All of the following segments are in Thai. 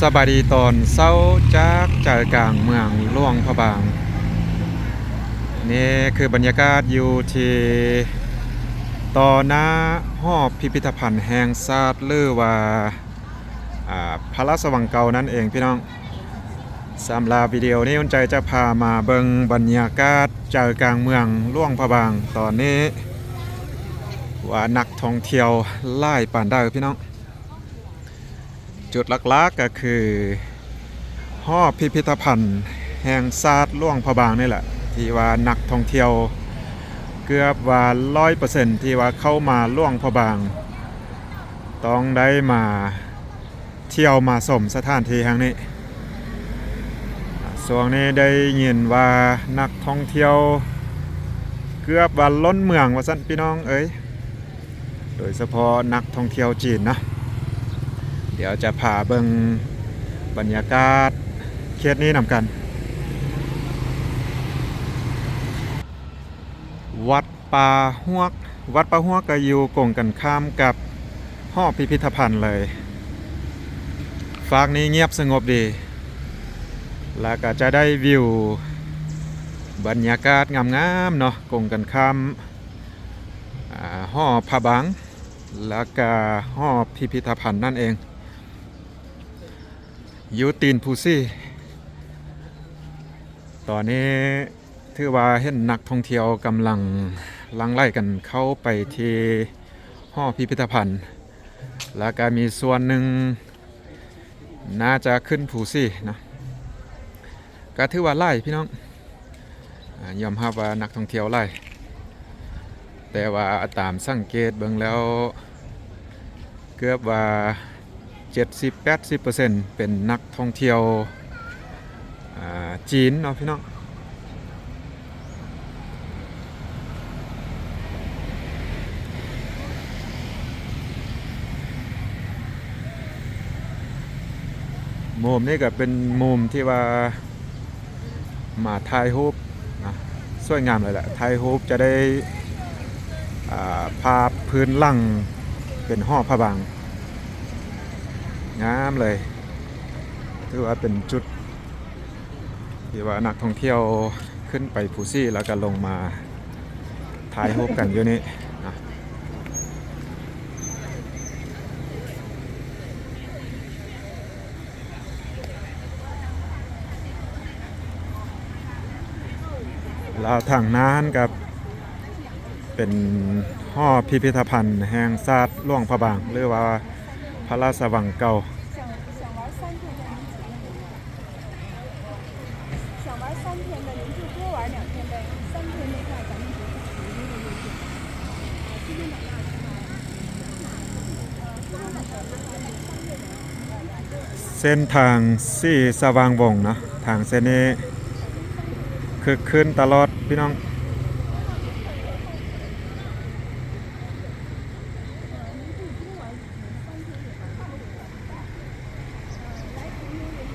สบายดีตอนเช้าจากใจกลางเมืองหลวงพระบางนี่คือบรรยากาศอยู่ที่ต่อหน้าหอพิพิธภัณฑ์แห่งชาติหรือว่าพระราชวังเก่านั่นเองพี่น้องสำหรับวิดีโอนี้อุ่นใจจะพามาเบิ่งบรรยากาศใจกลางเมืองหลวงพระบางตอนนี้ว่านักท่องเที่ยวหลายปานใดพี่น้องจุดหลักๆก็คือหอพิพิธภัณฑ์แห่งชาติหลวงพระบางนี่แหละที่ว่านักท่องเที่ยวเกือบว่า 100% ที่ว่าเข้ามาหลวงพระบางต้องได้มาเที่ยวมาชมสถานที่แห่งนี้ส่วนนี้ได้ยินว่านักท่องเที่ยวเกือบว่าล้นเมืองว่าซั่นพี่น้องเอ้ยโดยเฉพาะนักท่องเที่ยวจีนนะเดี๋ยวจะพาเบิ่งบรรยากาศเขตนี้นำกันวัดป่าฮวกวัดป่าฮวกก็อยู่กงกันข้ามกับหอพิพิธภัณฑ์เลยฝากนี้เงียบสงบดีแล้วก็จะได้วิวบรรยากาศงามๆเนาะกงกันข้ามหอพระบางแล้วก็หอพิพิธภัณฑ์นั่นเองยูตีนพูซี่ตอนนี้ถือว่าเห็นนักท่องเที่ยวกำลังลังไล่กันเข้าไปที่หอพิพิธภัณฑ์แล้วก็มีส่วนหนึ่งน่าจะขึ้นพูซี่นะก็ถือว่าไล่พี่น้องยอมรับว่านักท่องเที่ยวไล่แต่ว่าตามสังเกตเบิ่งแล้วเกือบว่า70-80% เป็นนักท่องเที่ยวจีนเนาะพี่น้องมุมนี้ก็เป็นมุมที่ว่ามาถ่ายรูปนะสวยงามเลยแหละถ่ายรูปจะได้ภาพพื้นหลังเป็นหอพระบางงามเลยถือว่าเป็นจุดที่ว่านักท่องเที่ยวขึ้นไปพูซี่แล้วก็ลงมาถ่ายรูปกันอยู่นี่นะแล้วทางนั้นกับเป็นหอพิพิธภัณฑ์แห่งชาติหลวงพระบางหรือว่าพระราชวังเก่าเส้นทางสี่สว่างวงนะทางเส้นนี้คึกคืนตลอดพี่น้อง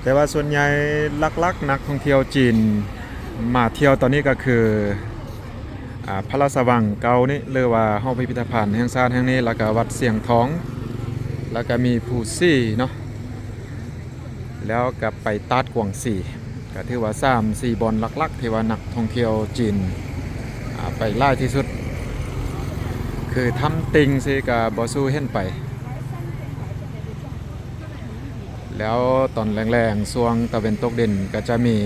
แต่ว่าส่วนใหญ่ลักๆนักท่องเที่ยวจีนมาเที่ยวตอนนี้ก็คือพระราชวังเก่านี่หรือว่าหอพิพิธภัณฑ์แห่งชาติแห่งนี้แล้วก็วัดเสียงทองแล้วก็มีพูซี่เนาะแล้วก็ไปตาดกวางสีก็ถือว่า3-4 บอนลักๆที่ว่านักท่องเที่ยวจีนไปไล่ที่สุดคือทำติงซิกับบอสู้เห็นไปแล้วตอนแรงๆช่วงตะเวนตกดินก็จะมี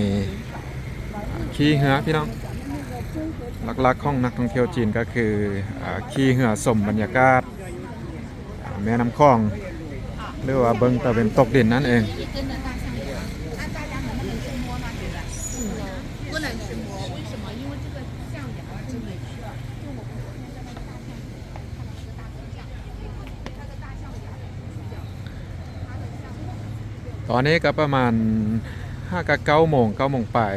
ขี่เหือพี่น้องหลักๆของนักท่องเที่ยวจีนก็คือขี่เหือชมบรรยากาศแม่น้ำคลองหรือว่าเบิ่งตะเวนตกดินนั่นเองตอนนี้ก็ประมาณ9 โมงปลาย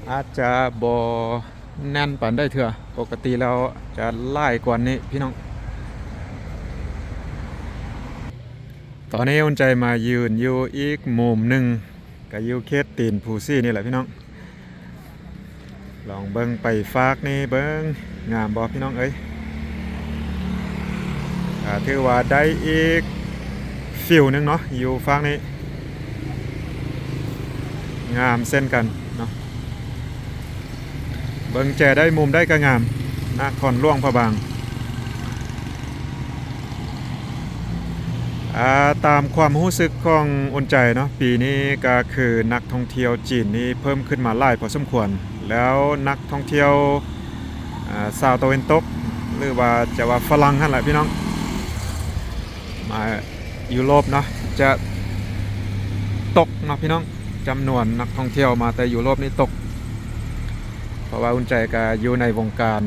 อาจจะบ่แน่นปานได้เถอะปกติแล้วจะไล่กว่านี้พี่น้องตอนนี้อุ่นใจมายืนอยู่อีกมุมหนึ่งก็อยู่เขตตีนพูซี่นี่แหละพี่น้องลองเบิ่งไปฝากนี่เบิ่งงามบ่พี่น้องเอ้ยถือว่าได้อีกฟิวนึงเนาะอยู่ฝั่งนี้ งามเส้นกันเนาะเบิ่งแจได้มุมได้ก็งามนครหลวงพระบางตามความรู้สึกของอุ่นใจเนาะปีนี้ก็คือนักท่องเที่ยวจีนนี้เพิ่มขึ้นมาหลายพอสมควรแล้วนักท่องเที่ยวชาวตะวันตกหรือว่าจะว่าฝรั่งนั่นแหละพี่น้องมายุโรปเนาะจะตกเนาะพี่น้องจำนวนนักท่องเที่ยวมาแต่ยุโรปนี่ตกเพราะว่าอุ่นใจก็อยู่ในวงการ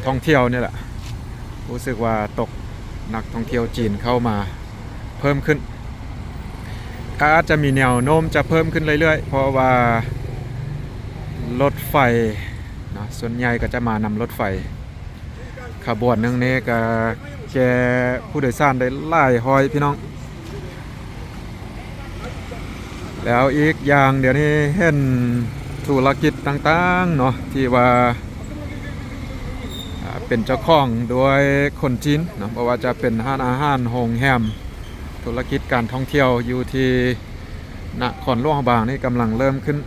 ท่องเที่ยวนี่แหละรู้สึกว่าตกนักท่องเที่ยวจีนเข้ามาเพิ่มขึ้นอาจจะมีแนวโน้มจะเพิ่มขึ้นเรื่อยๆเพราะว่ารถไฟนะส่วนใหญ่ก็จะมานำรถไฟขบวนหนึงนี้ก็แกผู้โดยสารได้หลายร้อยพี่น้องแล้วอีกอย่างเดี๋ยวนี้เห็นธุรกิจต่างๆเนาะที่ว่าเป็นเจ้าของโดยคนจีนนะเพราะว่าจะเป็นร้านอาหารโรงแรมธุรกิจการท่องเที่ยวอยู่ที่นครหลวงพระบางนี่กำลังเริ่มขึ้น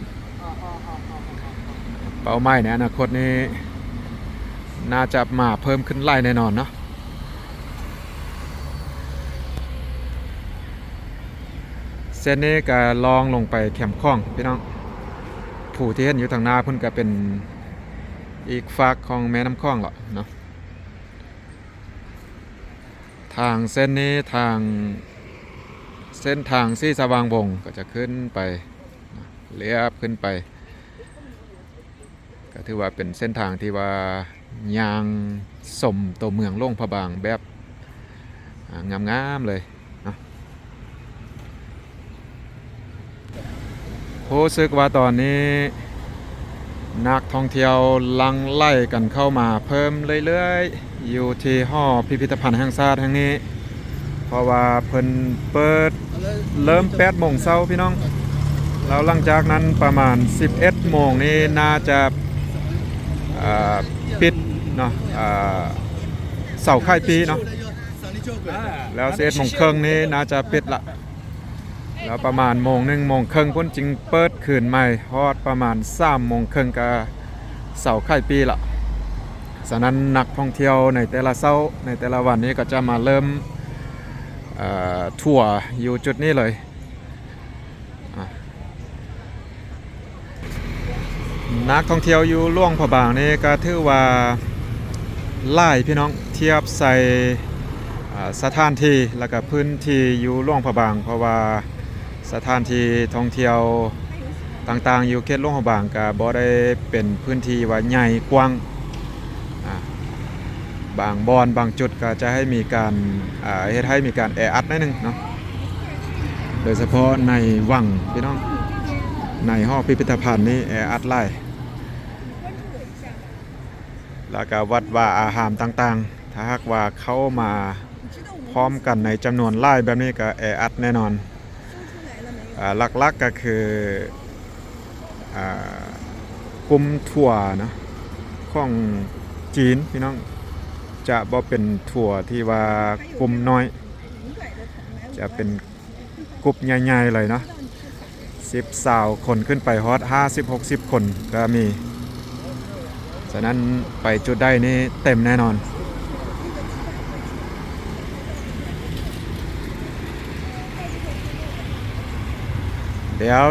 เป้าหมายในอนาคตนี้น่าจะมาเพิ่มขึ้นไล่แน่นอนเนาะเส้นนี้ก็ลองลงไปแคมป์คลองพี่น้องผู้ที่เห็นอยู่ทางหน้าเพิ่นก็เป็นอีกฝากของแม่น้ำคลองหรอเนาะทางเส้นนี้ทางเส้นทางที่สว่างวงก็จะขึ้นไปเลียบขึ้นไปก็ถือว่าเป็นเส้นทางที่ว่ายางสมตัวเมืองหลวงพระบางแบบงามๆเลยเนาะรู้สึกว่าตอนนี้นักท่องเที่ยวลังไล่กันเข้ามาเพิ่มเรื่อยๆอยู่ที่หอพิพิธภัณฑ์แห่งชาติแห่งนี้เพราะว่าเพิ่นเปิดเริ่ม8 โมงเช้าพี่น้องแล้วหลังจากนั้นประมาณ11 โมงนี้น่าจะปิดเนาะเสาค่ายปีเนาะแล้ว11 โมงครึ่งนี้น่าจะปิดละแล้วประมาณ1 โมงครึ่งพุ่นจึงเปิดคืนใหม่ฮอดประมาณ3 โมงครึ่งก็เสาค่ายปีละฉะนั้นนักท่องเที่ยวในแต่ละเช้าในแต่ละวันนี้ก็จะมาเริ่มทัวร์อยู่จุดนี้เลยนักท่องเที่ยวอยู่หลวงพระบางนี่ก็ถือว่าหลายพี่น้องเทียบใส่สถานที่แล้วก็พื้นที่อยู่หลวงพระบางเพราะว่าสถานที่ท่องเที่ยวต่างๆอยู่เขตหลวงพระบางก็บ่ได้เป็นพื้นที่ว่าใหญ่กว้างบางบอนบางจุดก็จะให้มีการเฮ็ดให้มีการแออัดนิดนึงเนาะโดยเฉพาะในวังพี่น้องในหอพิพิธภัณฑ์นี้แออัดหลายแล้วก็วัดว่าอาหารต่างๆถ้าหากว่าเข้ามาพร้อมกันในจำนวนหลายแบบนี้ก็แออัดแน่นอนหลักๆก็คือกลุ่มทัวร์นะของจีนพี่น้องจะบ่เป็นทัวร์ที่ว่ากลุ่มน้อยจะเป็นกลุ่มใหญ่ๆเลยเนาะ10-20 คนขึ้นไปฮอต50-60 คนก็มีฉะนั้นไปจุดได้นี่เต็มแน่นอนเดี๋ยว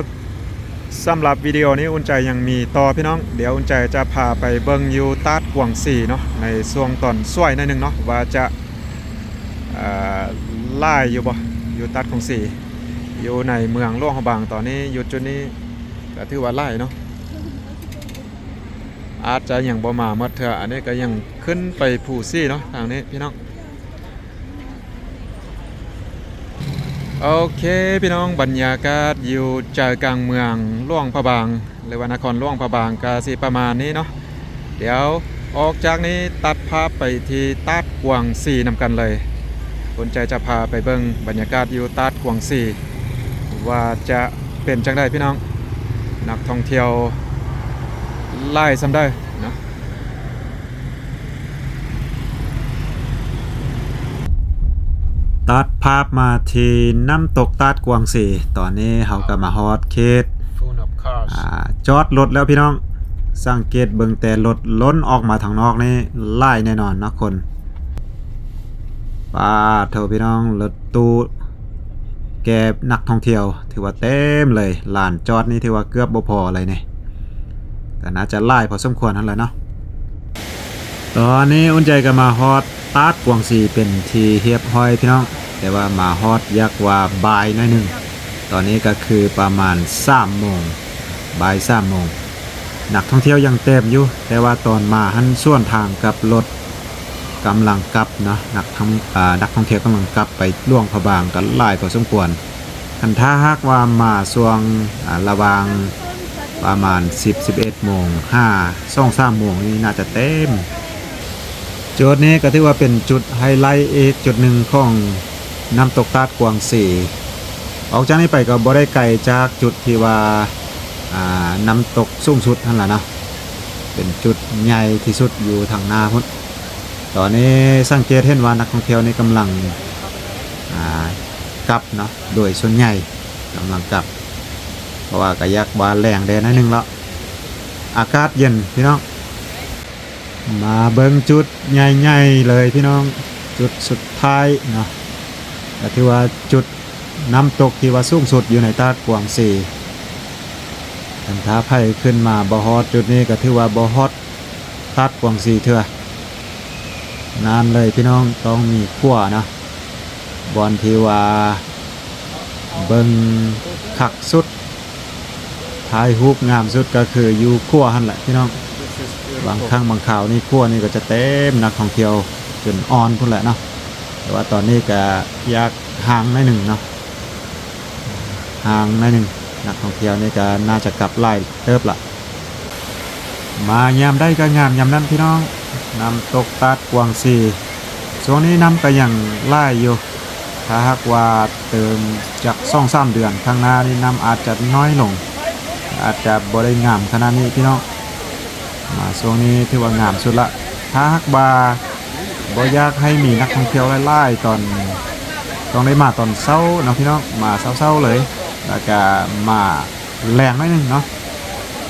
สำหรับวิดีโอนี้อุ่นใจยังมีต่อพี่น้องเดี๋ยวอุ่นใจจะพาไปเบิ่งอยู่ตาดกวางซีเนาะในช่วงตอนสวยหน่อยนึงเนาะว่าจะไล่อยู่บ่อยู่ตาดกวางซีอยู่ในเมืองหลวงพระบางตอนนี้อยู่จุดนี้ก็ถือว่าไล่เนาะอาจจะยังบ่มาเมื่อเถอะอันนี้ก็ยังขึ้นไปภูซี่เนาะทางนี้พี่น้องโอเคพี่น้องบรรยากาศอยู่ใจกลางเมืองหลวงพระบางหรือว่านครหลวงพระบางก็สิประมาณนี้เนาะเดี๋ยวออกจากนี้ตัดภาพไปที่ตาดกวางซีนำกันเลยสนใจจะพาไปเบิ่งบรรยากาศอยู่ตาดกวางซีว่าจะเป็นจังไดพี่น้องนักท่องเที่ยวไล่ซ้ำได้นะต ตัดภาพมาที่น้ำตกตาดกวางสีตอนนี้เขาก็มาฮอดเขต full of cars จอดรถแล้วพี่น้องสังเกตเบิ่งแต่รถล้นออกมาทางนอกนี่ไล่แน่นอนนะคนป้าเท่าพี่น้องรถตู้แกบนักท่องเที่ยวถือว่าเต็มเลยลานจอดนี่ถือว่าเกือบบ่พออะไรเนี่ยแต่น่าจะไล่พอสมควรนั่นแหละเนาะตอนนี้อุ่นใจก็มาฮอดตาดกวางสีเป็นทีเรียบร้อยพี่น้องแต่ว่ามาฮอดยักว่าบ่ายหน่อยหนึงตอนนี้ก็คือประมาณ3 โมงบ่าย3 โมงนักท่องเที่ยวยังเต็มอยู่แต่ว่าตอนมาหันส่วนทางกับรถกำลังกลับนะนักท่องเที่ยวกำลังกลับไปล่วงพระบางกันหลายพอสมควรคันถ้าหากว่ามาช่วงระหว่างประมาณ10-11 โมง2-3 โมงนี่น่าจะเต็มจุดนี้ก็ถือว่าเป็นจุดไฮไลท์อีกจุดหนึ่งของน้ำตกตาดกวางสีออกจากนี้ไปก็บ่ได้ไกลจากจุดที่ว่าน้ำตกสูงสุดนั่นแหละเนาะเป็นจุดใหญ่ที่สุดอยู่ทางหน้าพุ่นตอนนี้สังเกตเห็นว่านักท่องเที่ยวนี่กำลังกลับเนาะโดยส่วนใหญ่กำลังกลับเพราะว่าก็ยักว่าแรงแดดนิดนึงแล้วอากาศเย็นพี่น้องมาเบิ่งจุดใหญ่ๆเลยพี่น้องจุดสุดท้ายเนาะก็ถือว่าจุดน้ำตกที่ว่าสูงสุดอยู่ในตาดกวางสีคันท้าไผ่ขึ้นมาบ่ฮอดจุดนี้ก็ถือว่าบ่ฮอดตาดกวางสีเถื่อนานเลยพี่น้องต้องมีขั้วนะบอนที่ว่าเบิ่งคักสุดถ่ายรูปงามสุดก็คืออยู่ขั้วหั่นแหละพี่น้องบางครั้งบางข่าวนี่ขั้วนี่ก็จะเต็มนักท่องเที่ยวจนอ่อนพุ่นแหละเนาะแต่ว่าตอนนี้ก็อยากห่างหน่อยหนึ่งเนาะห่างหน่อยหนึ่งนักท่องเที่ยวนี่ก็น่าจะกลับไล่เติบละมายามได้ก็งามยามนั้นพี่น้องน้ำตกตาดกวางสีช่วงนี้น้ำก็ยังไล่อยู่ถ้าหากว่าเติมจาก2-3 เดือนข้างหน้านี่น้ำอาจจะน้อยลงอาจจะบ่ได้งามขนาดนี้พี่น้องมาช่วงนี้ถือว่างามสุดละถ้าหากว่าบ่อยากให้มีนักท่องเที่ยวไล่ๆตอนต้องได้มาตอนเช้าเนาะพี่น้องมาเช้าๆเลยแล้วก็มาแรงหน่อยนึงเนาะ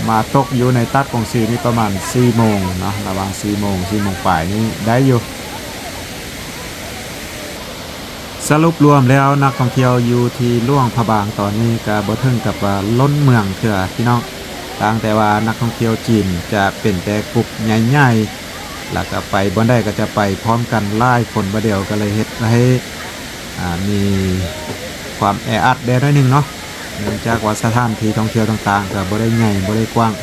มาตกอยู่ในตาดกวางสีนี่ประมาณ4 โมงเนาะระหว่าง4 โมงปลายนี่ได้อยู่สรุปรวมแล้วนักท่องเที่ยวอยู่ที่ล่วงพระบางตอนนี้ก็บ่ถึงกับว่าล้นเมืองเถื่อพี่น้องต่างแต่ว่านักท่องเที่ยวจีนจะเป็นแต่กลุ่มใหญ่ๆแล้วก็ไปบ่ได้ก็จะไปพร้อมกันหลายคนบ่เดียวก็เลยเฮ็ดให้มีความแออัดได้หน่อยนึงเนาะเนื่องจากว่าสถานที่ท่องเที่ยวต่างๆก็บ่ได้ใหญ่บ่ได้กว้าง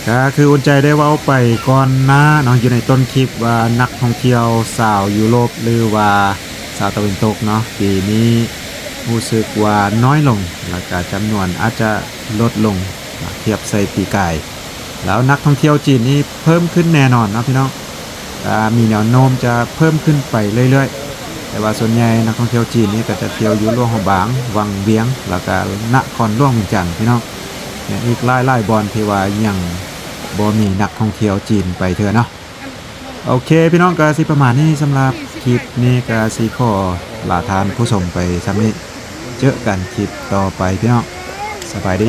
ก็คืออุ่นใจได้เว้าไปก่อนหน้าเนาะอยู่ในต้นคลิปว่านักท่องเที่ยวชาวยุโรปหรือว่าชาวตะวันตกเนาะปีนี้รู้สึกว่าน้อยลงแล้วก็จำนวนอาจจะลดลงเทียบใส่ปีกายแล้วนักท่องเที่ยวจีนนี่เพิ่มขึ้นแน่นอนนะพี่น้องมีแนวโน้มจะเพิ่มขึ้นไปเรื่อยๆแต่ว่าส่วนใหญ่นักท่องเที่ยวจีนนี่ก็จะเที่ยวอยู่หลวงพระบางวังเวียงแล้วก็นครหลวงเวียงจันทน์พี่น้องเนี่ยอีกหลายๆบอนที่ว่ายังบ่มีนักท่องเที่ยวจีนไปเถอะเนาะโอเคพี่น้องก็สิประมาณนี้สำหรับคลิปนี้ก็สิขอลาทานผู้ชมไปซ้ำนี้เจอกันคลิปต่อไปพี่น้องสบายดี